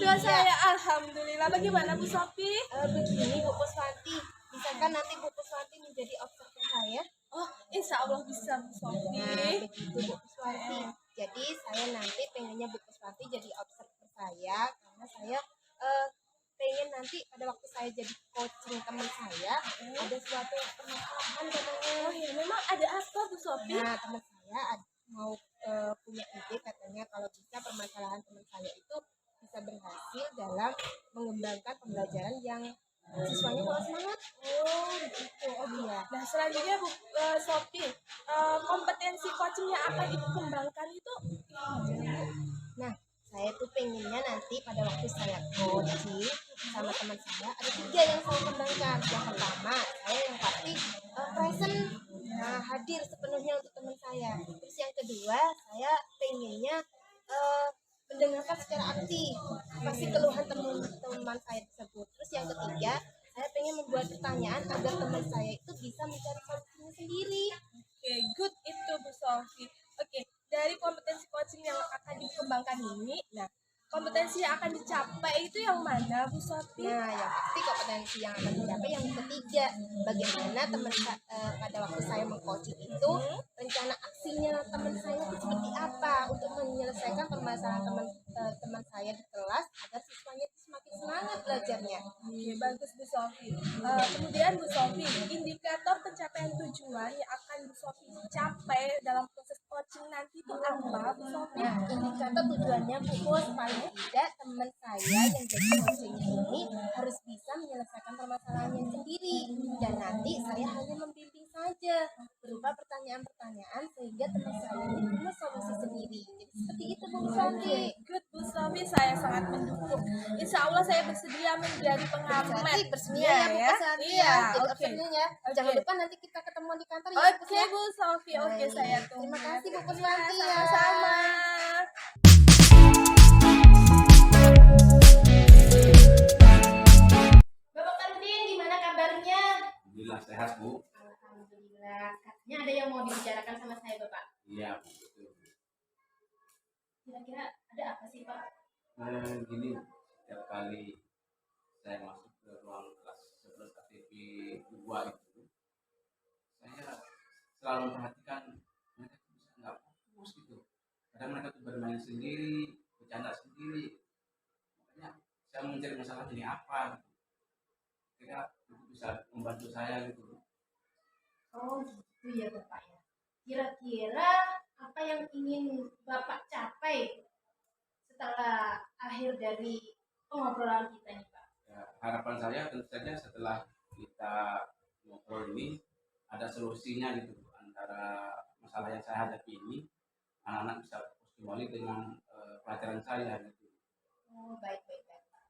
Sudah saya alhamdulillah. Bagaimana Bu Sofi? Begini Bu Puswanti, bisakah nanti Bu Puswanti menjadi observer saya? Oh, insya Allah bisa Bu Sofi. Nah, begitu Bu Puswanti. Jadi saya nanti pengennya Bu Puswanti jadi observer saya karena saya pengen nanti pada waktu saya jadi coaching teman saya ada suatu permasalahan katanya. Oh ya, memang ada apa Bu Sofi? Nah, teman saya mau punya ide katanya kalau bisa permasalahan teman saya itu bisa berhasil dalam mengembangkan pembelajaran yang siswanya kurang semangat. Oh gitu. Oh Iya. Nah selanjutnya Bu Sofi, kompetensi coaching yang akan dikembangkan itu Nah, saya tuh pengennya nanti pada waktu saya coaching sama teman saya ada 3 yang saya kembangkan. Yang pertama, saya yang pasti present, hadir sepenuhnya untuk teman saya. Terus yang kedua, saya pengennya mendengarkan secara aktif apa sih keluhan teman-teman saya tersebut. Terus yang ketiga, saya pengen membuat pertanyaan agar teman saya itu bisa mencari solusinya sendiri. Oke, good itu Bu Sofi. Oke, dari kompetensi coaching yang akan dikembangkan ini, nah kompetensi yang akan dicapai itu yang mana Bu Sofi? Nah, yang pasti kompetensi yang akan dicapai yang ketiga, bagaimana pada waktu saya mengcoaching itu rencana aksinya teman saya itu seperti apa untuk menyelesaikan permasalahan teman saya di kelas agar siswanya itu semakin semangat belajarnya. Oke, bagus Bu Sofi. Kemudian Bu Sofi, indikator pencapaian tujuan yang akan Bu Sofi capai dalam proses coaching nanti itu apa Bu Sofi? Nah, indikator tujuannya Bu Bos, paling tidak teman saya yang jadi coaching ini harus bisa menyelesaikan permasalahannya sendiri dan nanti saya hanya membimbing saja berupa pertanyaan-pertanyaan sehingga teman saya ini punya solusi sendiri. Jadi seperti itu Bu Santi. Good Bu Sofi, saya sangat mendukung. Insya Allah saya bersedia menjadi pengamat. Berarti bersedia ya Bu Santi ya. Jadi Oke. observernya. Jangan lupa nanti kita ketemuan di kantor ya Bu Oke ya. Bu Sofi, oke Baik. saya tunggu. Terima kasih Bu Puswanti ya. Sama-sama. Bapak Karudin, gimana kabarnya? Alhamdulillah sehat Bu. Alhamdulillah. Katanya ada yang mau dibicarakan sama saya Bapak. Iya Bu, betul. Kira-kira ada apa sih Pak? Gini, setiap kali saya masuk ke ruang kelas 11 ATP 2 itu, saya selalu memperhatikan mereka tuh bisa nggak fokus gitu. Kadang mereka tuh bermain sendiri, bercanda sendiri. Makanya saya mencari masalah ini apa gitu. Kira itu bisa membantu saya gitu. Oh gitu ya Bapak ya. Kira-kira apa yang ingin Bapak capai setelah akhir dari pengobrolan kita nih Pak? Ya, harapan saya tentu saja setelah kita ngobrol ini ada solusinya gitu antara masalah yang saya hadapi ini, anak-anak bisa fokus kembali dengan pelajaran saya gitu. Oh baik baik baik Pak.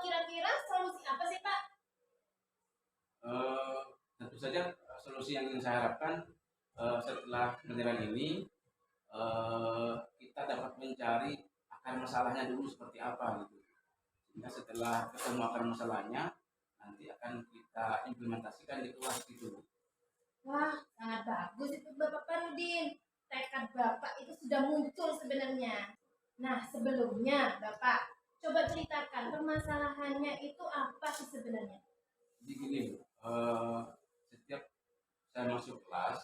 Kira-kira solusi apa sih Pak? Tentu saja solusi yang ingin saya harapkan setelah pelajaran ini kita dapat mencari akar masalahnya dulu seperti apa gitu. Sehingga setelah ketemu akar masalahnya nanti akan kita implementasikan di kelas gitu. Wah sangat bagus itu Bapak Parudin. Tekad Bapak itu sudah muncul sebenarnya. Nah sebelumnya Bapak coba ceritakan permasalahannya itu apa sih sebenarnya? Jadi gini, setiap saya masuk kelas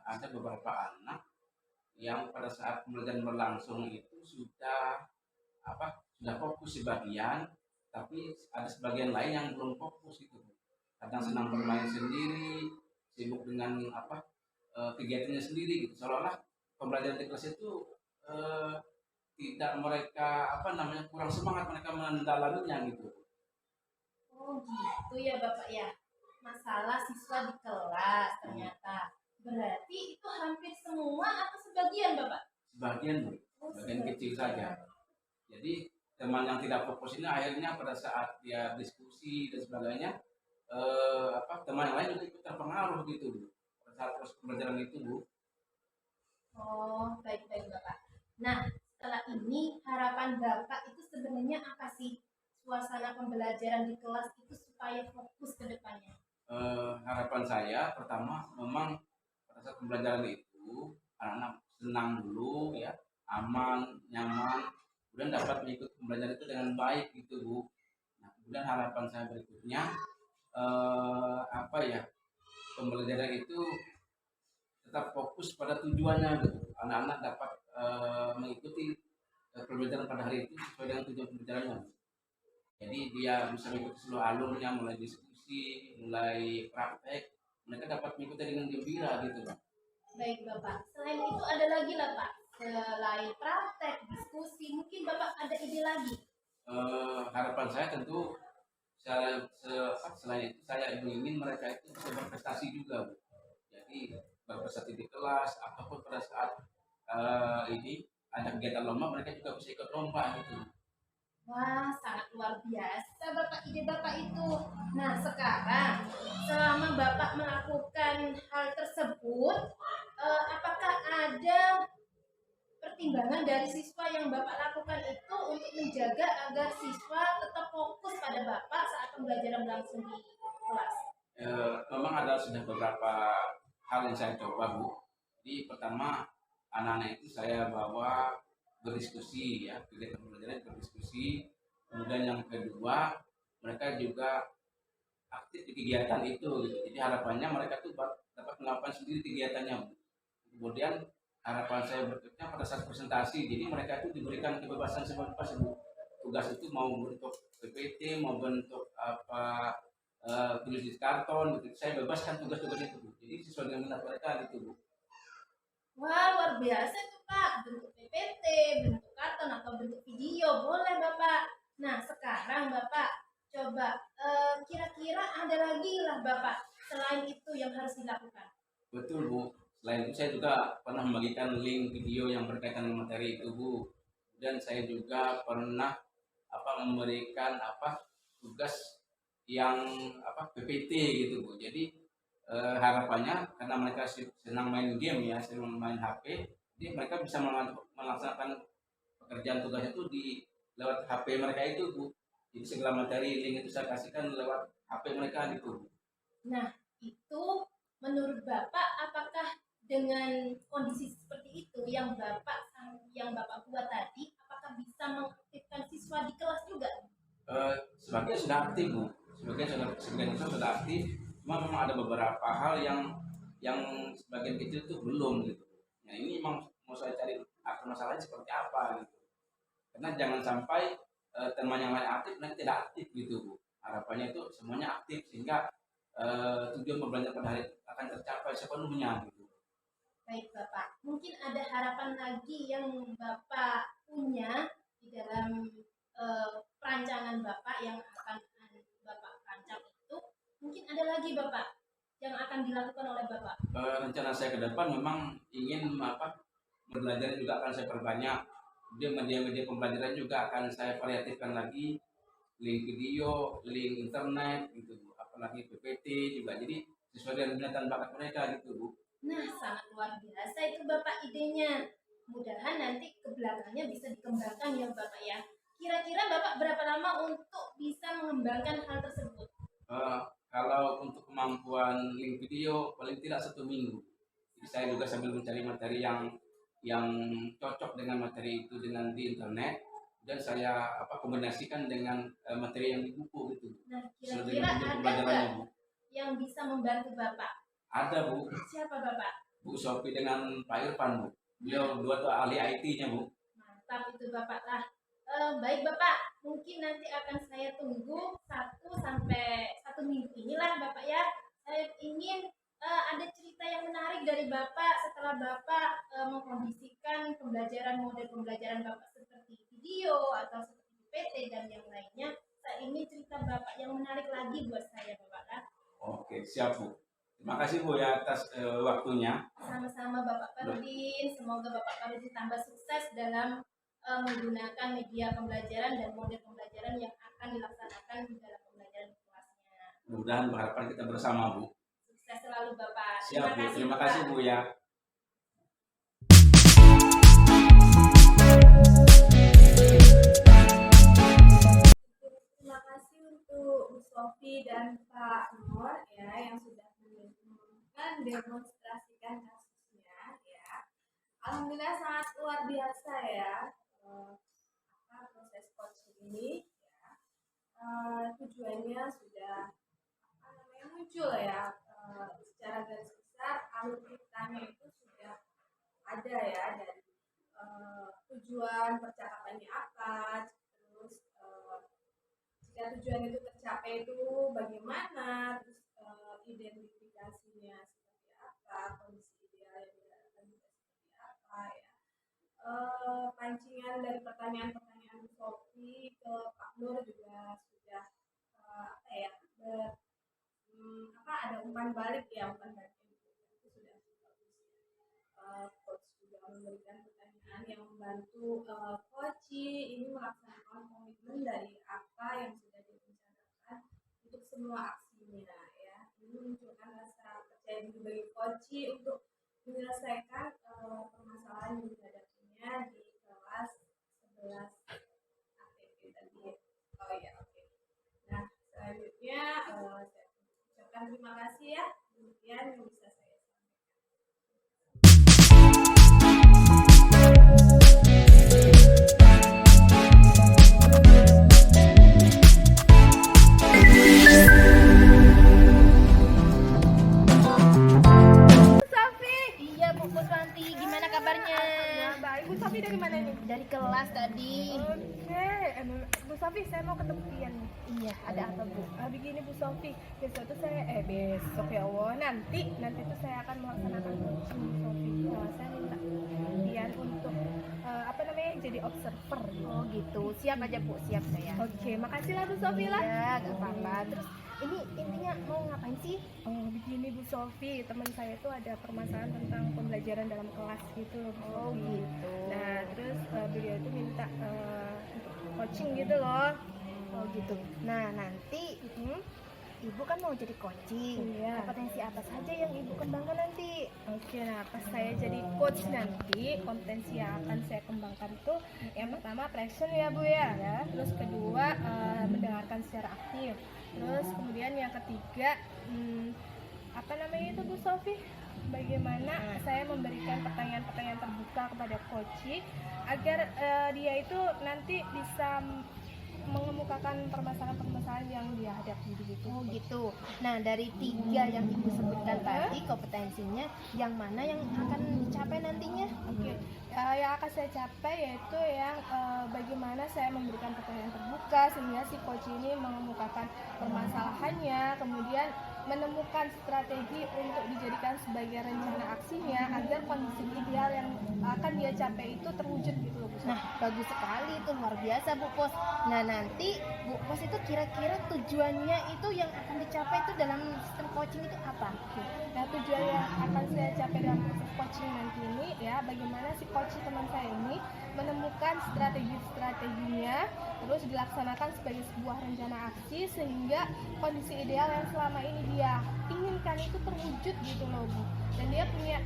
ada beberapa anak yang pada saat pembelajaran berlangsung itu sudah fokus sebagian, tapi ada sebagian lain yang belum fokus gitu. Kadang senang bermain sendiri, sibuk dengan kegiatannya sendiri gitu. Seolah-olah pembelajaran di kelas itu tidak mereka kurang semangat mereka mendalaminya gitu. Oh gitu ya Bapak ya. Masalah siswa di kelas ternyata. Berarti itu hampir semua atau sebagian Bapak? Sebagian Bu, sebagian kecil saja. Jadi teman yang tidak fokus ini akhirnya pada saat dia diskusi dan sebagainya teman yang lain juga ikut terpengaruh gitu Bu. Pada saat proses pembelajaran itu Bu. Oh baik baik Bapak. Nah setelah ini harapan Bapak itu sebenarnya apa sih? Suasana pembelajaran di kelas itu supaya fokus ke depannya. Harapan saya pertama memang pada saat pembelajaran itu anak-anak senang dulu ya, aman, nyaman, kemudian dapat mengikuti pembelajaran itu dengan baik gitu Bu. Nah, kemudian harapan saya berikutnya apa ya, pembelajaran itu tetap fokus pada tujuannya gitu. Anak-anak dapat mengikuti pembelajaran pada hari itu sesuai dengan tujuan pembelajarannya. Jadi dia bisa mengikuti seluruh alurnya, mulai diskusi, mulai praktek, mereka dapat mengikuti dengan gembira gitu Pak. Baik Bapak, selain itu ada lagi lah Pak, selain praktek, diskusi, mungkin Bapak ada ide lagi? Harapan saya tentu selain itu saya ingin mereka itu bisa berprestasi juga Bu. Jadi berprestasi di kelas ataupun pada saat ini ada kegiatan lomba mereka juga bisa ikut lomba gitu. Wah, sangat luar biasa Bapak, ide Bapak itu. Nah, sekarang selama Bapak melakukan hal tersebut, apakah ada pertimbangan dari siswa yang Bapak lakukan itu untuk menjaga agar siswa tetap fokus pada Bapak saat pembelajaran berlangsung di kelas? Memang ada sudah beberapa hal yang saya coba Bu. Jadi pertama anak-anak itu saya bawa berdiskusi ya, kegiatan pembelajaran berdiskusi. Kemudian yang kedua mereka juga aktif di kegiatan itu gitu. Jadi harapannya mereka tuh dapat melakukan sendiri kegiatannya Bu. Kemudian harapan saya berikutnya pada saat presentasi, jadi mereka itu diberikan kebebasan sebebas Bu. Tugas itu mau bentuk PPT, mau bentuk apa tulis di karton gitu. Saya bebaskan tugas-tugas itu Bu. Jadi sesuai dengan minat mereka gitu Bu. Wah, luar biasa tuh Pak, bentuk PPT, bentuk karton atau bentuk video, boleh Bapak. Nah, sekarang Bapak coba kira-kira ada lagi lah Bapak selain itu yang harus dilakukan. Betul Bu. Selain itu saya juga pernah membagikan link video yang berkaitan dengan materi itu Bu. Dan saya juga pernah memberikan tugas yang PPT gitu Bu. Jadi harapannya karena mereka senang main game ya, senang main HP, jadi mereka bisa melaksanakan pekerjaan tugas itu di lewat HP mereka itu Bu. Jadi segala materi link itu saya kasihkan lewat HP mereka gitu Bu. Nah, itu menurut Bapak apakah dengan kondisi seperti itu yang Bapak buat tadi, apakah bisa mengaktifkan siswa di kelas juga? Sebagian sudah aktif Bu, sebagian sudah aktif, cuma memang ada beberapa hal yang sebagian kecil itu belum gitu. Nah ini memang mau saya cari akar masalahnya seperti apa gitu. Karena jangan sampai teman yang lain aktif nanti tidak aktif gitu Bu. Harapannya itu semuanya aktif sehingga tujuan pembelajaran pada hari akan tercapai sepenuhnya gitu. Baik Bapak, mungkin ada harapan lagi yang Bapak punya di dalam perancangan Bapak yang akan Bapak rancang itu, mungkin ada lagi Bapak yang akan dilakukan oleh Bapak. Rencana saya ke depan memang ingin belajar juga akan saya perbanyak. Kemudian media-media pembelajaran juga akan saya variatifkan lagi, link video, link internet gitu Bu. Apalagi PPT juga. Jadi sesuai dengan minat dan bakat mereka gitu Bu. Nah, sangat luar biasa itu Bapak idenya. Mudahan nanti ke belakangnya bisa dikembangkan ya Bapak ya. Kira-kira Bapak berapa lama untuk bisa mengembangkan hal tersebut? Kalau untuk kemampuan link video paling tidak 1 minggu. Jadi saya juga sambil mencari materi yang cocok dengan materi itu dengan di internet dan saya kombinasikan dengan materi yang di buku gitu. Nah, Sesuai kira-kira dengan tujuan ada pembelajarannya nggak Bu. yang bisa membantu Bapak? Ada Bu, Siapa Bapak? Bu Sophie dengan Pak Irfan Bu. Beliau dua tuh ahli IT-nya Bu. Mantap itu Bapak lah. Baik Bapak, mungkin nanti akan saya tunggu 1 sampai 1 minggu inilah Bapak ya. Saya ingin ada cerita yang menarik dari Bapak setelah Bapak mengkondisikan model pembelajaran Bapak seperti video atau seperti PPT dan yang lainnya. Saya ingin cerita Bapak yang menarik lagi buat saya Bapak lah. Oke, siap Bu. Terima kasih Bu ya atas waktunya. Sama-sama Bapak Parudin, semoga Bapak Parudin tambah sukses dalam menggunakan media pembelajaran dan model pembelajaran yang akan dilaksanakan di dalam pembelajaran kelasnya. Mudah-mudahan harapan kita bersama Bu. Sukses selalu Bapak. Siap Bu, terima kasih Bu ya. Terima kasih untuk Bu Sofi dan Pak Nur ya yang sudah mendemonstrasikan kasusnya ya. Alhamdulillah sangat luar biasa ya. muncul ya secara garis besar alur ceritanya itu sudah ada ya dari tujuan percakapannya apa, terus jika tujuan itu tercapai itu bagaimana, terus identifikasinya seperti apa, kondisi ideal yang diharapkan juga seperti apa ya. Pancingan dari pertanyaan-pertanyaan Sophie ke Pak Nur juga sudah apa ya ada umpan balik ya, umpan balik itu sudah bagus. Coach juga memberikan pertanyaan yang membantu coach ini melaksanakan komitmen dari apa yang sudah direncanakan untuk semua aksinya ya. Ini menunjukkan rasa percaya diri bagi coach untuk menyelesaikan permasalahan yang dihadapinya di kelas 11 ATP tadi. Oh ya, oke. Nah, selanjutnya saya ucapkan terima kasih ya. Demikian yang bisa saya Safi. Iya Bu Puswanti, gimana kabarnya? baik. Bu Sofi dari mana nih? Dari kelas tadi. Oke, Bu Sofi saya mau ketemu Pian nih. Iya, ada apa Bu? Begini Bu Sofi, besok tuh saya besok ya Allah nanti tuh saya akan melaksanakan coaching Bu Sofi. Saya minta Pian untuk jadi observer. Oh gitu, siap aja Bu, siap saya. Oke, makasih lah Bu Sofi lah. Iya, gak apa-apa. Terus ini intinya mau ngapain sih? Begini Bu Sofi, teman saya tuh ada permasalahan tentang pembelajaran dalam kelas gitu loh Bu Oh Sofi. gitu. Nah, terus beliau tuh minta untuk coaching gitu loh. Oh gitu. Nah nanti Ibu kan mau jadi coaching. Iya. Kompetensi apa saja yang Ibu kembangkan nanti? Oke, nah pas saya jadi coach nanti, kompetensi yang akan saya kembangkan tuh yang pertama pression ya Bu ya. Terus kedua mendengarkan secara aktif. Terus kemudian yang ketiga itu Bu Sofi? Bagaimana saya memberikan pertanyaan-pertanyaan terbuka kepada coach agar dia itu nanti bisa mengemukakan permasalahan-permasalahan yang dia hadapi begitu. Oh gitu. Nah dari 3 yang Ibu sebutkan tadi kompetensinya, yang mana yang akan dicapai nantinya? Oke, yang akan saya capai yaitu yang bagaimana saya memberikan pertanyaan terbuka sehingga si coach ini mengemukakan permasalahannya, kemudian menemukan strategi untuk dijadikan sebagai rencana aksinya agar kondisi ideal yang akan dia capai itu terwujud gitu loh Bu. Nah bagus sekali itu, luar biasa Bu Pos. Nah nanti Bu Pos itu kira-kira tujuannya itu yang akan dicapai itu dalam sistem coaching itu apa? Nah tujuan yang akan saya capai dalam proses coaching nanti ini ya bagaimana si coach teman saya ini menemukan strategi-strateginya terus dilaksanakan sebagai sebuah rencana aksi sehingga kondisi ideal yang selama ini dia inginkan itu terwujud gitu loh Bu. Dan dia punya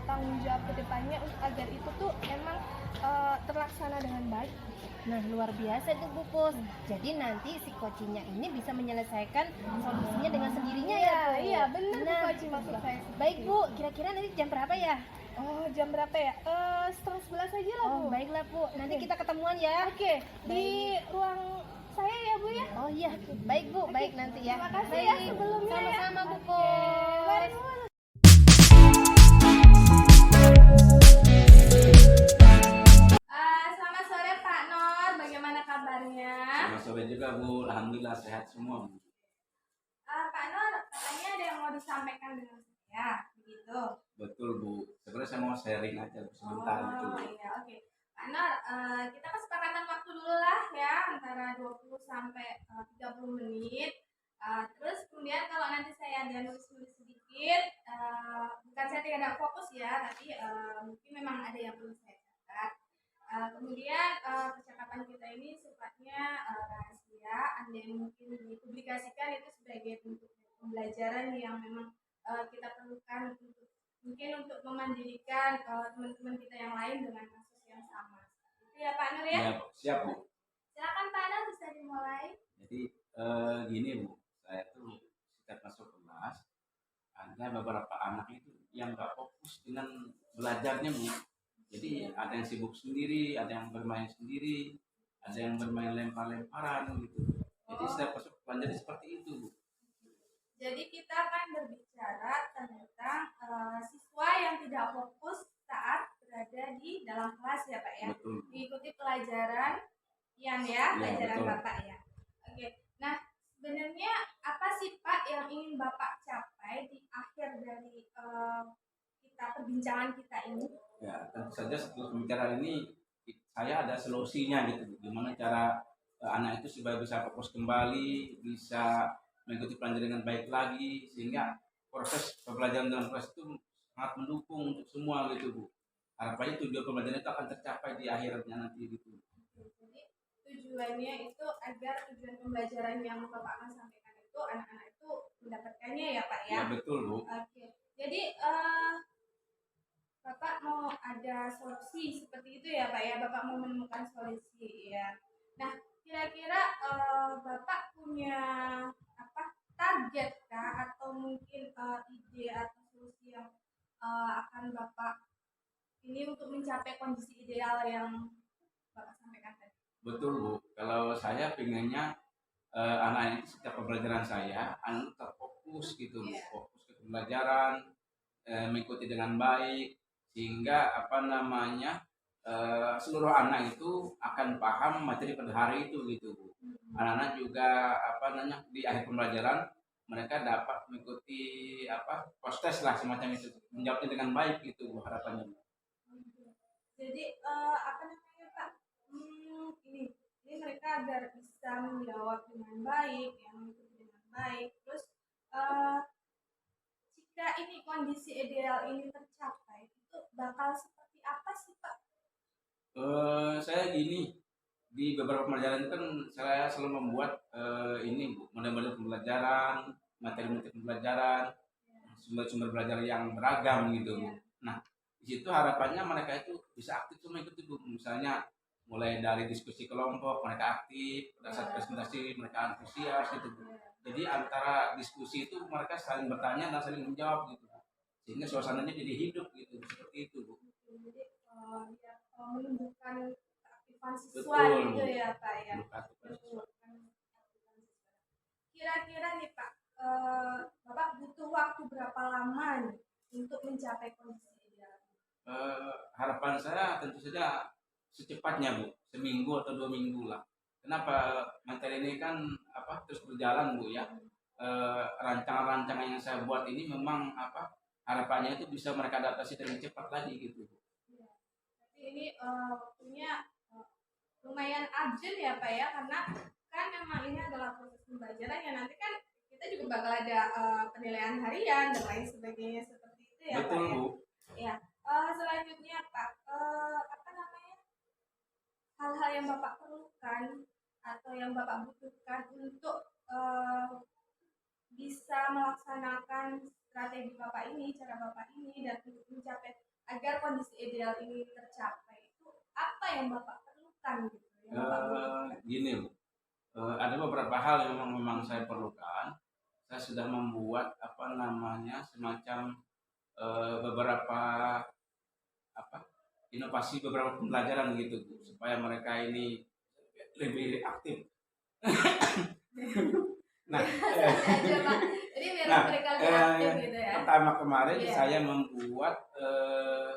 tanggung jawab ke depannya agar itu tuh emang terlaksana dengan baik. Nah luar biasa itu Bu Pos. Jadi nanti si coachingnya ini bisa menyelesaikan solusinya dengan sendirinya ya Bu? Iya benar Nah, Bu coach maksud saya. baik Bu, kira-kira nanti jam berapa ya? Oh jam berapa ya? Setengah 11 aja lah Bu. Oh baiklah Bu, nanti kita ketemuan ya. Oke, di ruang saya ya Bu ya. Oh iya, baik Bu, baik nanti ya. Terima kasih Baik. ya sebelumnya ya. Sama-sama Bu Oke, Pos. mari, Bu. Selamat sore Pak Nor, bagaimana kabarnya? Selamat sore juga Bu, alhamdulillah sehat semua Bu. Pak Nor, katanya ada yang mau disampaikan dengan saya, begitu? Betul Bu, sebenarnya saya mau sharing aja Bu, sebentar gitu. Oh iya, oke. Pak Nor, kita kesepakatan waktu dulu lah ya, antara 20 sampai 30 menit. Terus kemudian kalau nanti saya ada nulis-nulis sedikit, bukan saya tidak ada fokus ya, tapi mungkin memang ada yang perlu saya catat. Kemudian percakapan kita ini sifatnya rahasia, ada yang mungkin dipublikasikan itu sebagai bentuk pembelajaran yang memang kita perlukan untuk memandirikan teman-teman kita yang lain dengan kasus yang sama. Itu ya Pak Nur ya? Ya, siap Bu. Silakan Pak Nur bisa dimulai. Jadi gini Bu, saya tuh setiap masuk kelas ada beberapa anak itu yang nggak fokus dengan belajarnya Bu. Jadi ada yang sibuk sendiri, ada yang bermain sendiri, ada yang bermain lempar-lemparan gitu. Jadi setiap masuk pelajaran seperti itu Bu. Jadi kita akan berbicara tentang siswa yang tidak fokus saat berada di dalam kelas ya Pak ya. Betul. Mengikuti pelajaran ya Ya, pelajaran betul. Bapak ya. Oke. Nah, sebenarnya apa sih Pak yang ingin Bapak capai di akhir dari kita perbincangan kita ini? Ya, tentu saja setelah pembicaraan ini saya ada solusinya gitu. Gimana cara anak itu supaya bisa fokus kembali, bisa mengikuti pelajaran dengan baik lagi, sehingga proses pembelajaran dalam kelas itu sangat mendukung untuk semua gitu Bu. Harapannya tujuan pembelajaran itu akan tercapai di akhirnya nanti gitu. Jadi tujuannya itu agar tujuan pembelajaran yang Bapak akan sampaikan itu anak-anak itu mendapatkannya ya Pak ya. Ya betul Bu. Oke. Jadi Bapak mau ada solusi seperti itu ya Pak ya. Bapak mau menemukan solusi ya. Nah, kira-kira Bapak punya apa target kah atau mungkin ide atau solusi yang akan Bapak ini untuk mencapai kondisi ideal yang Bapak sampaikan tadi? Betul Bu. Kalau saya pengennya anak itu setiap pembelajaran saya, anak terfokus gitu, Bu. Iya. Fokus ke pembelajaran, mengikuti dengan baik, sehingga seluruh anak itu akan paham materi pada hari itu gitu Bu. Anak-anak juga di akhir pembelajaran mereka dapat mengikuti post test lah semacam itu, menjawabnya dengan baik gitu Bu harapannya. Jadi apa namanya Pak? Ini mereka agar bisa menjawab dengan baik, yang mengikuti dengan baik. Terus eh, jika ini kondisi ideal ini tercapai, itu bakal seperti apa sih Pak? Saya gini, di beberapa pembelajaran itu kan saya selalu membuat ini Bu, model-model pembelajaran, materi-materi pembelajaran, sumber-sumber belajar yang beragam gitu Bu. Nah, di situ harapannya mereka itu bisa aktif semua ikut Bu. Misalnya mulai dari diskusi kelompok mereka aktif, pada saat presentasi mereka antusias gitu Bu. Jadi antara diskusi itu mereka saling bertanya dan saling menjawab gitu Bu. Sehingga suasananya jadi hidup gitu, seperti itu Bu. Jadi biar menunjukkan keaktifan siswa Betul, gitu Bu. ya Pak ya. Menunjukkan siswa. Kira-kira nih Pak, Bapak butuh waktu berapa lama nih untuk mencapai kondisi ideal? Harapan saya tentu saja secepatnya Bu, seminggu atau 2 minggu lah. Kenapa materi ini kan terus berjalan Bu ya. Rancangan-rancangan yang saya buat ini memang harapannya itu bisa mereka adaptasi dengan cepat lagi gitu Bu. Ya. Tapi ini waktunya lumayan urgent ya Pak ya, karena kan memang ini adalah proses pembelajaran yang nanti kan kita juga bakal ada penilaian harian dan lain sebagainya seperti itu ya Betul Pak ya. Bu. Ya. Selanjutnya Pak, apa namanya hal-hal yang Bapak perlukan atau yang Bapak butuhkan untuk bisa melaksanakan strategi Bapak ini, cara Bapak ini, dan untuk mencapai agar kondisi ideal ini tercapai itu apa yang Bapak perlukan gitu, yang Bapak butuhkan? Gini Bu, ada beberapa hal yang memang saya perlukan. Saya sudah membuat semacam beberapa inovasi beberapa pembelajaran gitu Bu, supaya mereka ini lebih aktif. Nah, aja Pak. Jadi biar mereka lebih aktif gitu ya. pertama kemarin Iya. saya membuat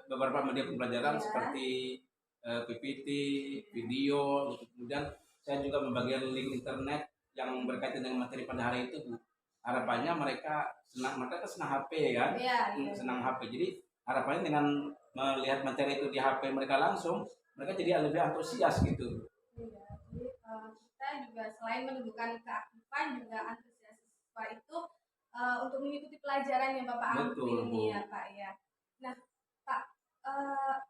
beberapa media pembelajaran Iya. seperti PPT, video, gitu. Kemudian saya juga membagikan link internet yang berkaitan dengan materi pada hari itu Bu. Harapannya mereka kan senang HP kan, Iya. senang HP. Jadi harapannya dengan melihat materi itu di HP mereka langsung, mereka jadi lebih antusias gitu. Iya. Jadi kita juga selain menunjukkan keaktifan juga antusias siswa itu untuk mengikuti pelajaran yang Bapak ambil Betul, Bu. ini ya Pak ya. Nah Pak,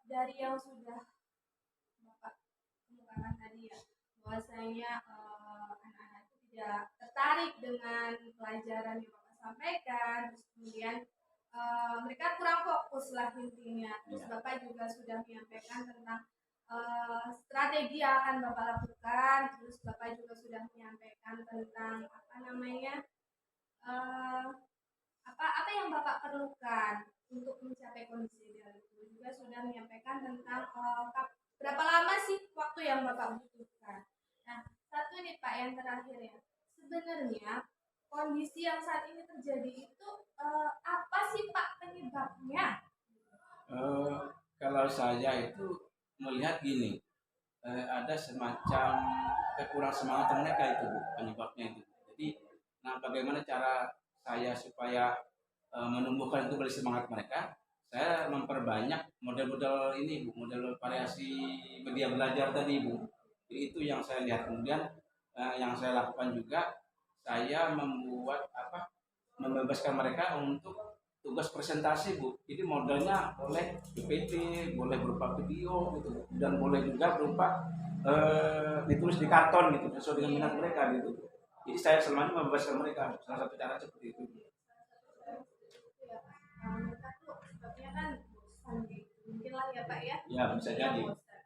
dari yang sudah Bapak kemukakan tadi ya, bahwasanya anak-anak itu tidak tertarik dengan pelajaran yang Bapak sampaikan, terus kemudian mereka kurang fokus lah intinya. Terus Iya. Bapak juga sudah menyampaikan tentang strategi yang akan Bapak lakukan, terus Bapak juga sudah menyampaikan tentang eh, apa yang Bapak perlukan untuk mencapai kondisi ideal itu. Juga sudah menyampaikan tentang berapa lama sih waktu yang Bapak butuhkan. Nah, satu nih Pak yang terakhir ya. Sebenarnya kondisi yang saat ini terjadi itu apa sih Pak penyebabnya? Eh, Kalau saya itu melihat gini, ada semacam kekurang semangatan mereka itu Bu, penyebabnya itu. Jadi, nah bagaimana cara saya supaya menumbuhkan itu kembali semangat mereka? Saya memperbanyak model-model ini Bu, model variasi media belajar tadi Bu. Jadi itu yang saya lihat. Kemudian yang saya lakukan juga, saya membuat apa? Membebaskan mereka untuk tugas presentasi Bu. Jadi modelnya boleh PPT, boleh berupa video gitu, dan boleh juga berupa ditulis di karton gitu sesuai dengan minat mereka gitu. Jadi saya selamanya membebaskan mereka. Salah satu cara seperti itu. Mereka tuh sebabnya kan bosan gitu. Mungkin lah ya Pak ya. Ya bisa jadi. Bosan.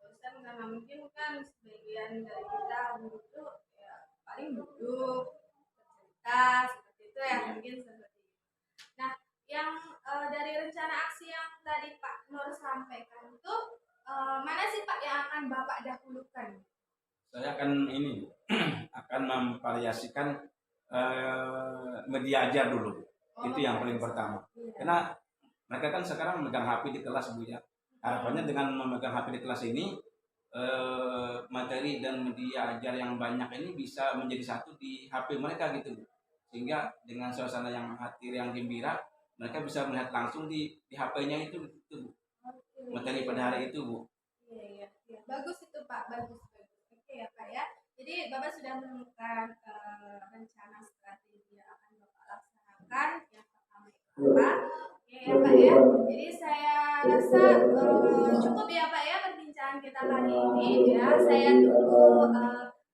Bosan karena mungkin kan sebagian dari kita guru tuh ya paling duduk bercerita seperti itu ya, mungkin seperti itu. Nah, yang dari rencana aksi yang tadi Pak Nur sampaikan itu mana sih Pak yang akan Bapak dahulukan? Saya akan ini akan memvariasikan media ajar dulu. Itu yang paling pertama. Karena mereka kan sekarang memegang HP di kelas Bu ya. Harapannya dengan memegang HP di kelas ini materi dan media ajar yang banyak ini bisa menjadi satu di HP mereka gitu Bu. Sehingga dengan suasana yang hati yang gembira, mereka bisa melihat langsung di HP-nya itu Bu. Materi pada hari itu Bu. Iya. Bagus itu Pak, bagus. Oke ya Pak ya. Jadi Bapak sudah menemukan rencana strategi yang akan Bapak laksanakan. Yang pertama itu apa? Oke ya Pak ya. Jadi saya rasa cukup ya Pak ya perbincangan kita kali ini ya. Saya tunggu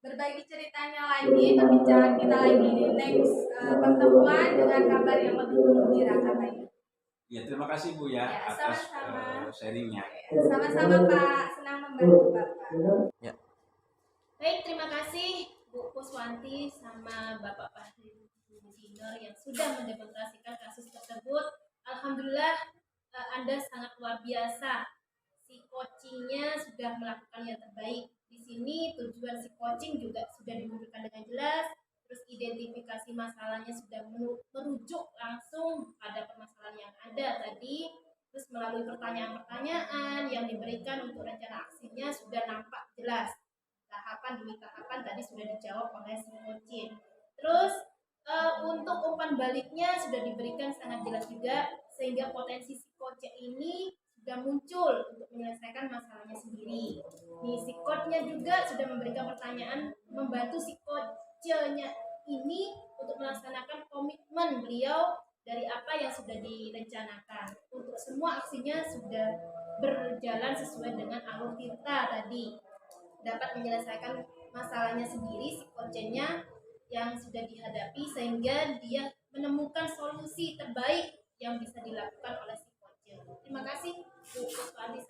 berbagi ceritanya lagi, perbincangan kita lagi di next pertemuan dengan kabar yang lebih menggembirakan lagi. Ya, terima kasih Bu ya, Ya, atas sama-sama. sharingnya. Sama-sama Pak, senang membantu Bapak. Ya. Baik, terima kasih Bu Puswanti sama Bapak Fahri Dinor yang sudah mendemonstrasikan kasus tersebut. Alhamdulillah Anda sangat luar biasa. Si coachingnya sudah melakukan yang terbaik. Di sini tujuan si coaching juga sudah dimunculkan dengan jelas. Terus identifikasi masalahnya sudah merujuk langsung pada permasalahan yang ada tadi. Terus melalui pertanyaan-pertanyaan yang diberikan untuk rencana aksinya sudah nampak jelas. Tahapan demi tahapan tadi sudah dijawab oleh si coaching. Terus untuk umpan baliknya sudah diberikan sangat jelas juga, sehingga potensi si coach ini sudah muncul untuk menyelesaikan masalahnya sendiri. Nih, si coachnya juga sudah memberikan pertanyaan membantu si coachnya ini untuk melaksanakan komitmen beliau dari apa yang sudah direncanakan. Untuk semua aksinya sudah berjalan sesuai dengan alur cerita tadi, dapat menyelesaikan masalahnya sendiri si coachnya yang sudah dihadapi, sehingga dia menemukan solusi terbaik yang bisa dilakukan oleh si coach. Terima kasih Bu Puswanti.